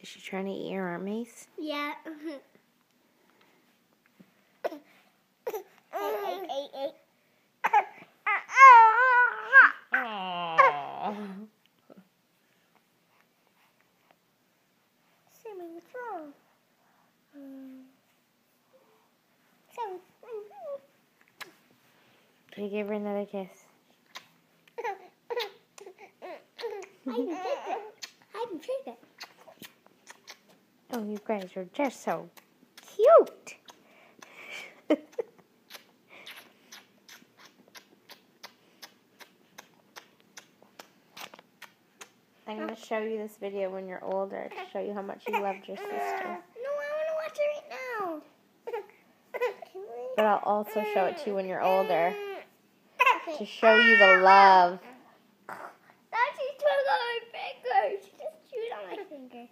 Is she trying to eat your arm, Mace? Yeah. Aww. Sammy, what's wrong? Can you give her another kiss? I can take it. I can take it. Oh, you guys are just so cute. I'm going to show you this video when you're older to show you how much you loved your sister. No, I want to watch it right now. But I'll also show it to you when you're older to show you the love. Now she's twiddling my finger. She just chewed on my finger.